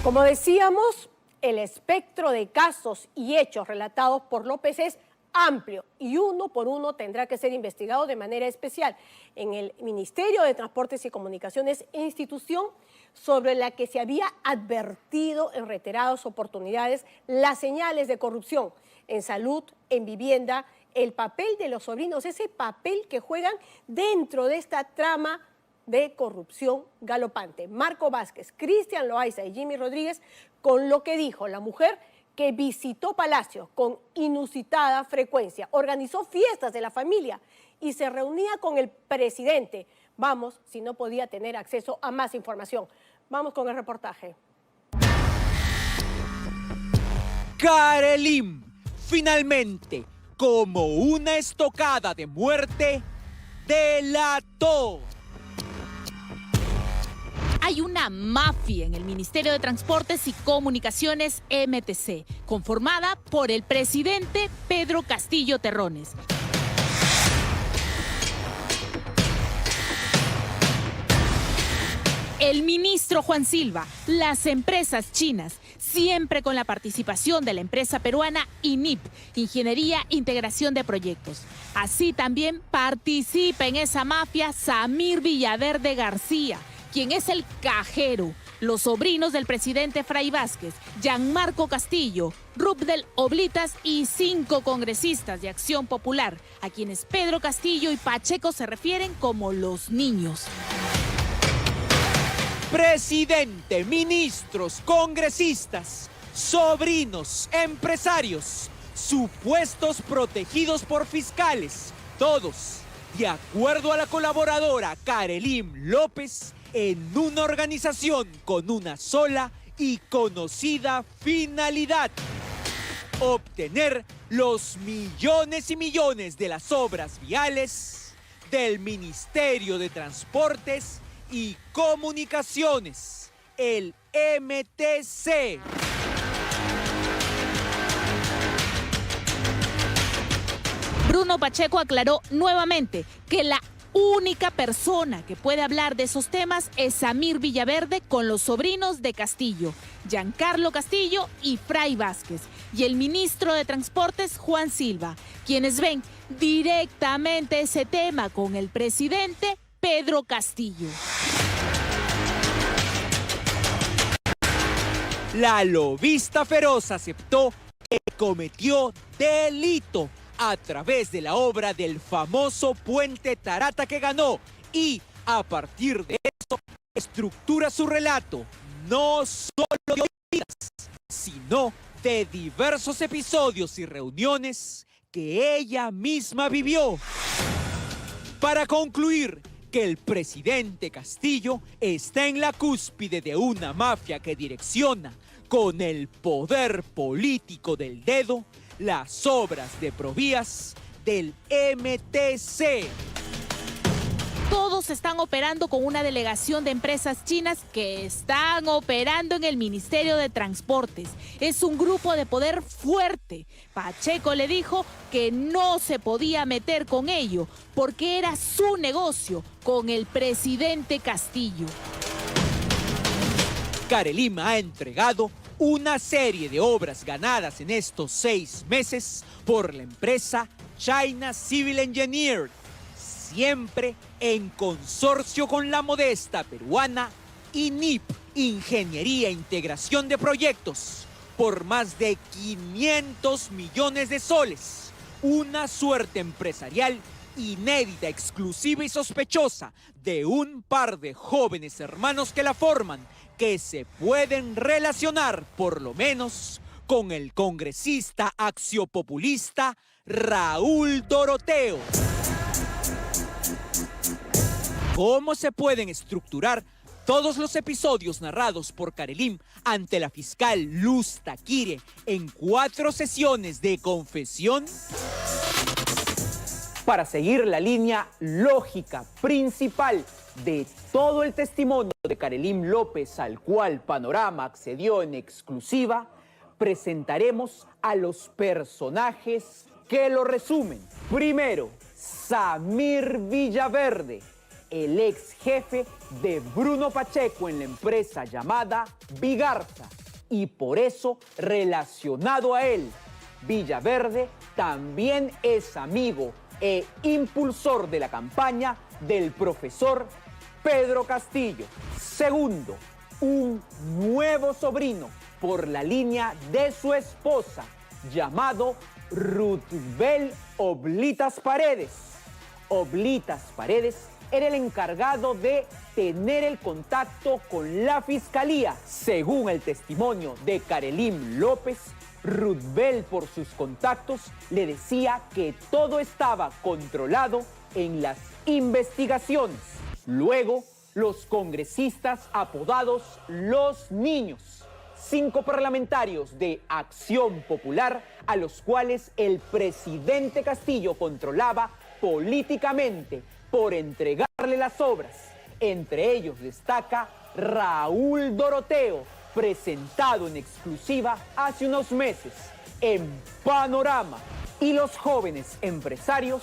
Como decíamos, el espectro de casos y hechos relatados por López es amplio y uno por uno tendrá que ser investigado de manera especial en el Ministerio de Transportes y Comunicaciones, institución sobre la que se había advertido en reiteradas oportunidades las señales de corrupción en salud, en vivienda, el papel de los sobrinos, ese papel que juegan dentro de esta trama de corrupción galopante. Marco Vázquez, Cristian Loaiza y Jimmy Rodríguez con lo que dijo la mujer que visitó Palacio con inusitada frecuencia, organizó fiestas de la familia y se reunía con el presidente. Vamos, si no podía tener acceso a más información. Vamos con el reportaje. Karelim, finalmente, como una estocada de muerte, delató. Hay una mafia en el Ministerio de Transportes y Comunicaciones MTC, conformada por el presidente Pedro Castillo Terrones. El ministro Juan Silva, las empresas chinas, siempre con la participación de la empresa peruana INIP, Ingeniería Integración de Proyectos. Así también participa en esa mafia Samir Villaverde García, quien es el cajero, los sobrinos del presidente Fray Vázquez, Gianmarco Castillo, Rubdel Oblitas y 5 congresistas de Acción Popular, a quienes Pedro Castillo y Pacheco se refieren como los niños. Presidente, ministros, congresistas, sobrinos, empresarios, supuestos protegidos por fiscales, todos, de acuerdo a la colaboradora Karelim López, en una organización con una sola y conocida finalidad: obtener los millones y millones de las obras viales del Ministerio de Transportes y Comunicaciones, el MTC. Bruno Pacheco aclaró nuevamente que la única persona que puede hablar de esos temas es Samir Villaverde con los sobrinos de Castillo, Giancarlo Castillo y Fray Vázquez, y el ministro de Transportes, Juan Silva, quienes ven directamente ese tema con el presidente Pedro Castillo. La lobista feroz aceptó que cometió delito a través de la obra del famoso puente Tarata que ganó y, a partir de eso, estructura su relato no solo de oídas, sino de diversos episodios y reuniones que ella misma vivió. Para concluir, que el presidente Castillo está en la cúspide de una mafia que direcciona con el poder político del dedo las obras de Provías del MTC. Todos están operando con una delegación de empresas chinas que están operando en el Ministerio de Transportes. Es un grupo de poder fuerte. Pacheco le dijo que no se podía meter con ello porque era su negocio con el presidente Castillo. Karelim ha entregado una serie de obras ganadas en estos 6 meses por la empresa China Civil Engineer, siempre en consorcio con la modesta peruana INIP, Ingeniería e Integración de Proyectos, por más de 500 millones de soles. Una suerte empresarial inédita, exclusiva y sospechosa de un par de jóvenes hermanos que la forman, que se pueden relacionar, por lo menos, con el congresista axiopopulista Raúl Doroteo. ¿Cómo se pueden estructurar todos los episodios narrados por Karelim ante la fiscal Luz Taquire en 4 sesiones de confesión? Para seguir la línea lógica principal de todo el testimonio de Karelim López, al cual Panorama accedió en exclusiva, presentaremos a los personajes que lo resumen. Primero, Samir Villaverde, el ex jefe de Bruno Pacheco en la empresa llamada Vigarza. Y por eso, relacionado a él, Villaverde también es amigo e impulsor de la campaña del profesor Pedro Castillo. Segundo, un nuevo sobrino por la línea de su esposa, llamado Rutbel Oblitas Paredes. Oblitas Paredes era el encargado de tener el contacto con la fiscalía. Según el testimonio de Karelim López, Rutbel, por sus contactos, le decía que todo estaba controlado en las investigaciones. Luego, los congresistas apodados Los Niños, 5 parlamentarios de Acción Popular a los cuales el presidente Castillo controlaba políticamente por entregarle las obras. Entre ellos destaca Raúl Doroteo, presentado en exclusiva hace unos meses en Panorama, y los jóvenes empresarios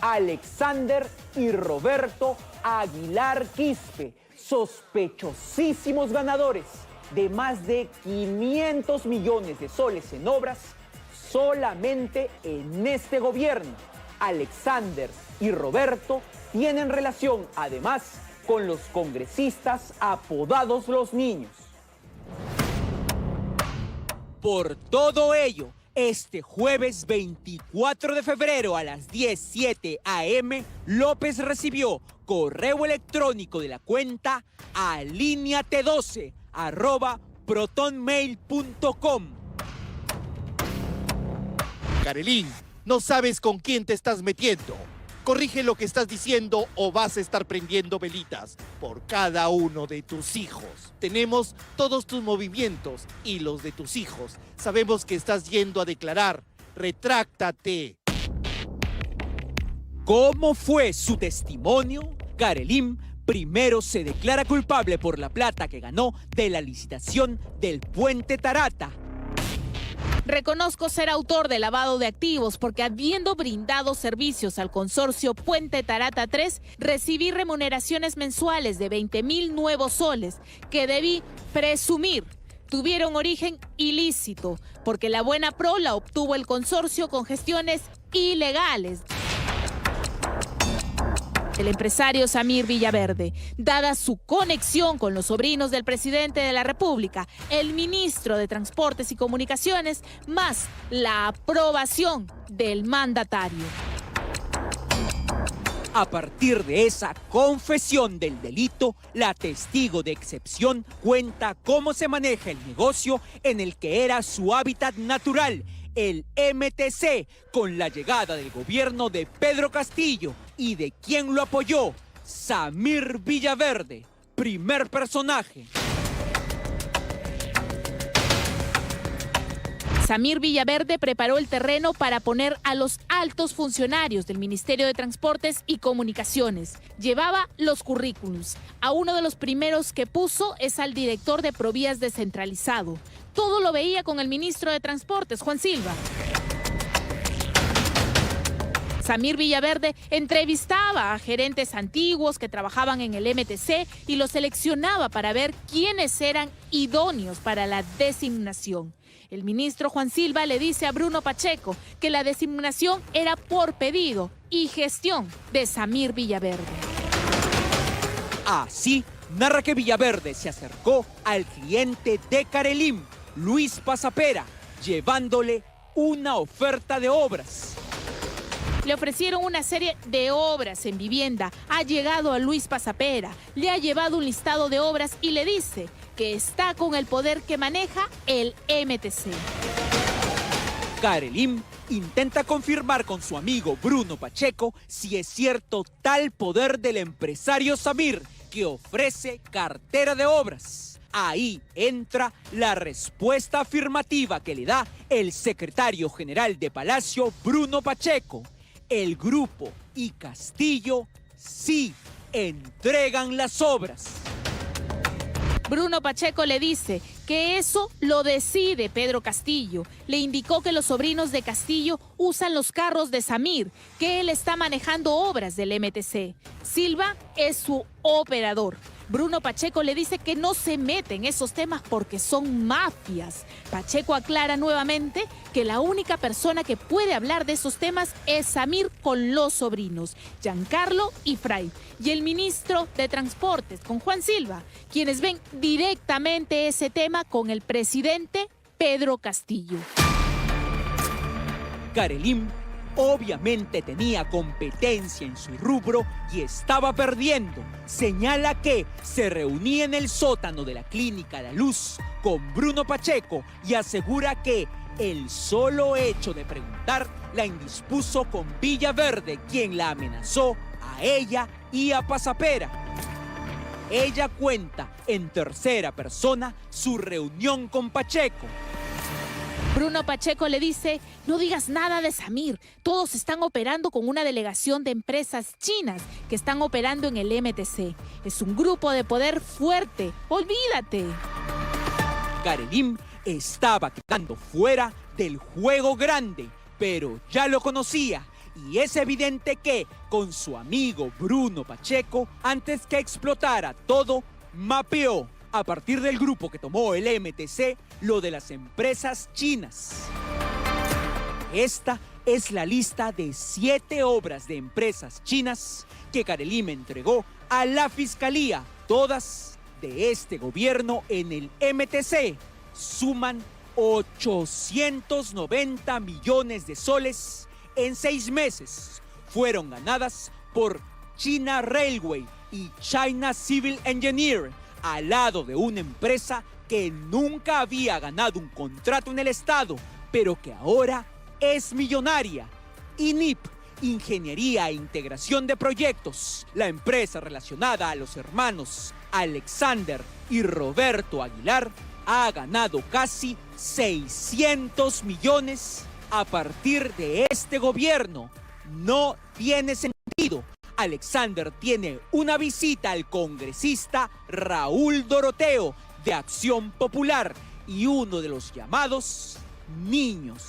Alexander y Roberto Aguilar Quispe, sospechosísimos ganadores de más de 500 millones de soles en obras solamente en este gobierno. Alexander y Roberto tienen relación además con los congresistas apodados Los Niños. Por todo ello, este jueves 24 de febrero a las 10:07 a.m., López recibió correo electrónico de la cuenta alineate12@protonmail.com. Karelim, no sabes con quién te estás metiendo. Corrige lo que estás diciendo o vas a estar prendiendo velitas por cada uno de tus hijos. Tenemos todos tus movimientos y los de tus hijos. Sabemos que estás yendo a declarar. Retráctate. ¿Cómo fue su testimonio? Karelim primero se declara culpable por la plata que ganó de la licitación del Puente Tarata. Reconozco ser autor de lavado de activos porque habiendo brindado servicios al consorcio Puente Tarata 3, recibí remuneraciones mensuales de 20.000 nuevos soles que debí presumir tuvieron origen ilícito porque la buena pro la obtuvo el consorcio con gestiones ilegales. El empresario Samir Villaverde, dada su conexión con los sobrinos del presidente de la República, el ministro de Transportes y Comunicaciones, más la aprobación del mandatario. A partir de esa confesión del delito, la testigo de excepción cuenta cómo se maneja el negocio en el que era su hábitat natural, el MTC, con la llegada del gobierno de Pedro Castillo y de quien lo apoyó, Samir Villaverde, primer personaje. Samir Villaverde preparó el terreno para poner a los altos funcionarios del Ministerio de Transportes y Comunicaciones. Llevaba los currículums. A uno de los primeros que puso es al director de Provías descentralizado. Todo lo veía con el ministro de Transportes, Juan Silva. Samir Villaverde entrevistaba a gerentes antiguos que trabajaban en el MTC y los seleccionaba para ver quiénes eran idóneos para la designación. El ministro Juan Silva le dice a Bruno Pacheco que la designación era por pedido y gestión de Samir Villaverde. Así narra que Villaverde se acercó al cliente de Karelim, Luis Pasapera, llevándole una oferta de obras. Le ofrecieron una serie de obras en vivienda. Ha llegado a Luis Pasapera, le ha llevado un listado de obras y le dice que está con el poder que maneja el MTC. Karelim intenta confirmar con su amigo Bruno Pacheco si es cierto tal poder del empresario Samir, que ofrece cartera de obras. Ahí entra la respuesta afirmativa que le da el secretario general de Palacio, Bruno Pacheco. El grupo y Castillo sí entregan las obras. Bruno Pacheco le dice que eso lo decide Pedro Castillo. Le indicó que los sobrinos de Castillo usan los carros de Samir, que él está manejando obras del MTC. Silva es su operador. Bruno Pacheco le dice que no se mete en esos temas porque son mafias. Pacheco aclara nuevamente que la única persona que puede hablar de esos temas es Samir con los sobrinos, Giancarlo y Fray, y el ministro de Transportes, con Juan Silva, quienes ven directamente ese tema con el presidente Pedro Castillo. Carelim obviamente tenía competencia en su rubro y estaba perdiendo. Señala que se reunía en el sótano de la Clínica La Luz con Bruno Pacheco y asegura que el solo hecho de preguntar la indispuso con Villaverde, quien la amenazó a ella y a Pasapera. Ella cuenta en tercera persona su reunión con Pacheco. Bruno Pacheco le dice, no digas nada de Samir, todos están operando con una delegación de empresas chinas que están operando en el MTC. Es un grupo de poder fuerte, olvídate. Carelim estaba quedando fuera del juego grande, pero ya lo conocía. Y es evidente que con su amigo Bruno Pacheco, antes que explotara todo, mapeó a partir del grupo que tomó el MTC lo de las empresas chinas. Esta es la lista de 7 obras de empresas chinas que Carelim entregó a la Fiscalía. Todas de este gobierno en el MTC suman 890 millones de soles en 6 meses. Fueron ganadas por China Railway y China Civil Engineer, al lado de una empresa que nunca había ganado un contrato en el Estado, pero que ahora es millonaria. INIP, Ingeniería e Integración de Proyectos, la empresa relacionada a los hermanos Alexander y Roberto Aguilar, ha ganado casi 600 millones a partir de este gobierno. No tiene sentido. Alexander tiene una visita al congresista Raúl Doroteo de Acción Popular y uno de los llamados niños.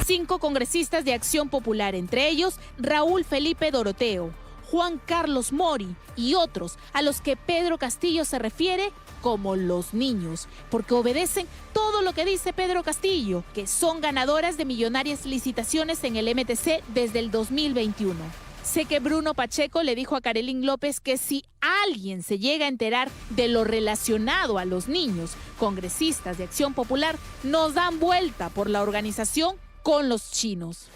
5 congresistas de Acción Popular, entre ellos Raúl Felipe Doroteo, Juan Carlos Mori y otros a los que Pedro Castillo se refiere como los niños, porque obedecen todo lo que dice Pedro Castillo, que son ganadoras de millonarias licitaciones en el MTC desde el 2021. Sé que Bruno Pacheco le dijo a Carelim López que si alguien se llega a enterar de lo relacionado a los niños, congresistas de Acción Popular nos dan vuelta por la organización con los chinos.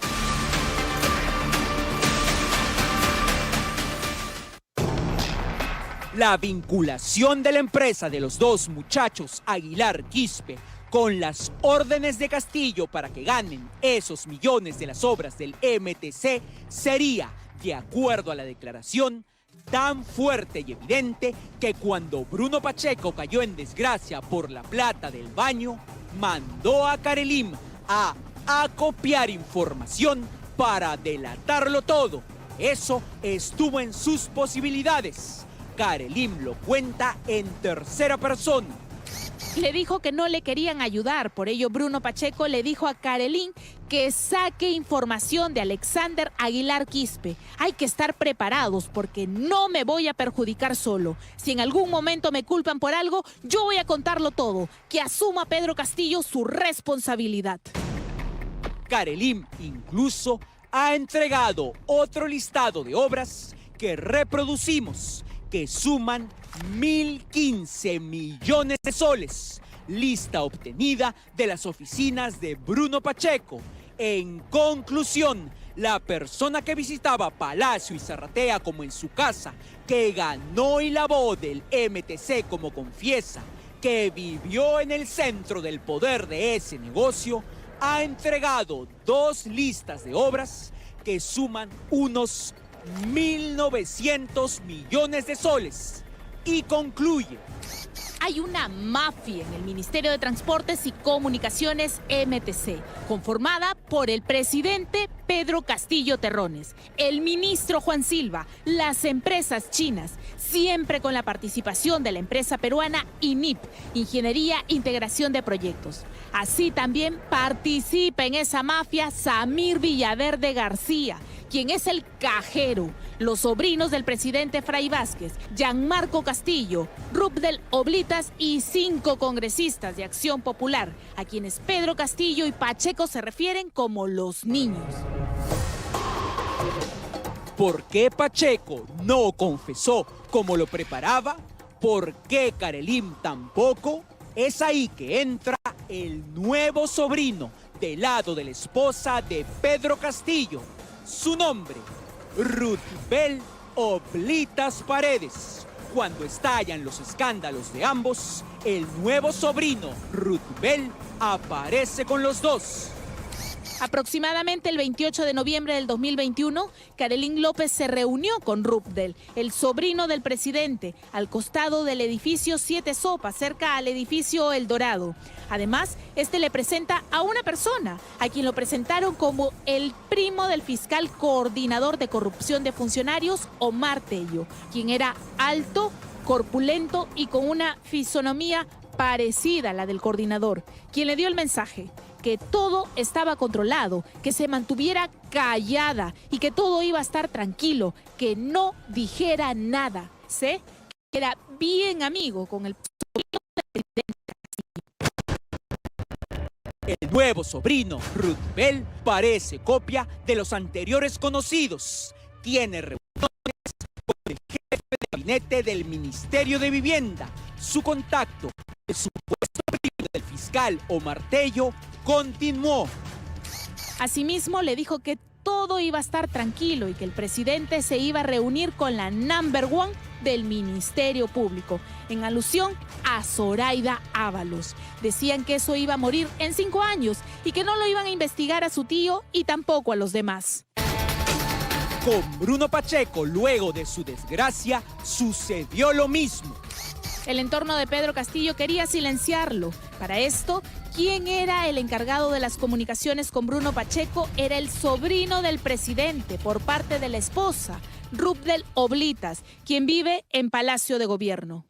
La vinculación de la empresa de los dos muchachos Aguilar Quispe con las órdenes de Castillo para que ganen esos millones de las obras del MTC sería, de acuerdo a la declaración, tan fuerte y evidente que cuando Bruno Pacheco cayó en desgracia por la plata del baño, mandó a Carelim a acopiar información para delatarlo todo. Eso estuvo en sus posibilidades. Carelim lo cuenta en tercera persona. Le dijo que no le querían ayudar, por ello Bruno Pacheco le dijo a Carelim que saque información de Alexander Aguilar Quispe. Hay que estar preparados porque no me voy a perjudicar solo. Si en algún momento me culpan por algo, yo voy a contarlo todo. Que asuma Pedro Castillo su responsabilidad. Carelim incluso ha entregado otro listado de obras que reproducimos, que suman 1.015 millones de soles, lista obtenida de las oficinas de Bruno Pacheco. En conclusión, la persona que visitaba Palacio y Zarratea como en su casa, que ganó y lavó del MTC como confiesa, que vivió en el centro del poder de ese negocio, ha entregado 2 listas de obras que suman unos 1.900 millones de soles. y concluye. Hay una mafia en el Ministerio de Transportes y Comunicaciones MTC, conformada por el presidente Pedro Castillo Terrones, el ministro Juan Silva, las empresas chinas, siempre con la participación de la empresa peruana INIP, Ingeniería Integración de Proyectos. Así también participa en esa mafia Samir Villaverde García, quien es el cajero, los sobrinos del presidente Fray Vázquez, Gianmarco Castillo, Rubdel Oblitas y 5 congresistas de Acción Popular, a quienes Pedro Castillo y Pacheco se refieren como los niños. ¿Por qué Pacheco no confesó como lo preparaba? ¿Por qué Karelim tampoco? Es ahí que entra el nuevo sobrino del lado de la esposa de Pedro Castillo. Su nombre, Rudbel Oblitas Paredes. Cuando estallan los escándalos de ambos, el nuevo sobrino, Rudbel, aparece con los dos. Aproximadamente el 28 de noviembre del 2021, Karelim López se reunió con Rubdel, el sobrino del presidente, al costado del edificio Siete Sopas, cerca al edificio El Dorado. Además, este le presenta a una persona, a quien lo presentaron como el primo del fiscal coordinador de corrupción de funcionarios, Omar Tello, quien era alto, corpulento y con una fisonomía parecida a la del coordinador, quien le dio el mensaje que todo estaba controlado, que se mantuviera callada y que todo iba a estar tranquilo, que no dijera nada. Sé que era bien amigo con el sobrino del presidente. El nuevo sobrino, Rudbel, parece copia de los anteriores conocidos. Tiene reuniones con el jefe de gabinete del Ministerio de Vivienda. Su contacto, el supuesto primo del fiscal Omar Tello, continuó. Asimismo, le dijo que todo iba a estar tranquilo y que el presidente se iba a reunir con la number one del Ministerio Público, en alusión a Zoraida Ábalos. Decían que eso iba a morir en 5 años y que no lo iban a investigar a su tío y tampoco a los demás. Con Bruno Pacheco, luego de su desgracia, sucedió lo mismo. El entorno de Pedro Castillo quería silenciarlo. Para esto, ¿quién era el encargado de las comunicaciones con Bruno Pacheco? Era el sobrino del presidente por parte de la esposa, Rubdel Oblitas, quien vive en Palacio de Gobierno.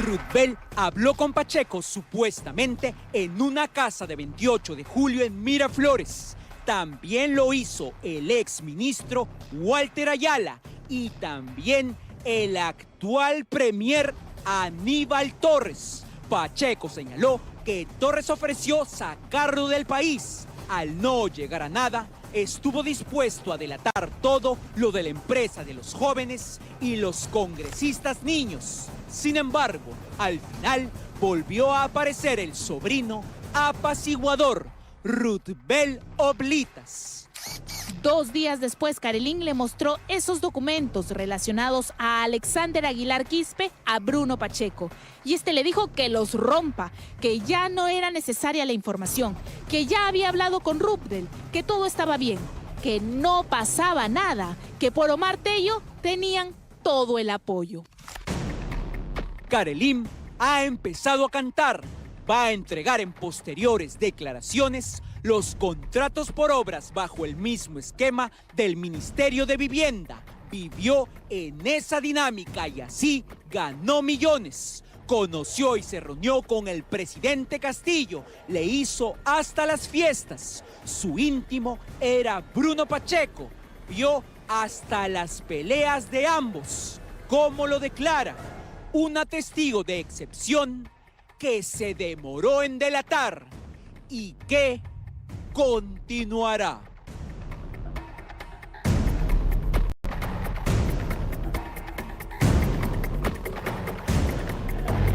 Rudbel habló con Pacheco supuestamente en una casa de 28 de julio en Miraflores. También lo hizo el exministro Walter Ayala y también el actual premier Aníbal Torres. Pacheco señaló que Torres ofreció sacarlo del país. Al no llegar a nada, estuvo dispuesto a delatar todo lo de la empresa de los jóvenes y los congresistas niños. Sin embargo, al final volvió a aparecer el sobrino apaciguador, Rudbel Oblitas. 2 días después, Karelim le mostró esos documentos relacionados a Alexander Aguilar Quispe a Bruno Pacheco. Y este le dijo que los rompa, que ya no era necesaria la información, que ya había hablado con Rubdel, que todo estaba bien, que no pasaba nada, que por Omar Tello tenían todo el apoyo. Karelim ha empezado a cantar. Va a entregar en posteriores declaraciones los contratos por obras bajo el mismo esquema del Ministerio de Vivienda. Vivió en esa dinámica y así ganó millones. Conoció y se reunió con el presidente Castillo. Le hizo hasta las fiestas. Su íntimo era Bruno Pacheco. Vio hasta las peleas de ambos. ¿Cómo lo declara? Una testigo de excepción que se demoró en delatar y que continuará.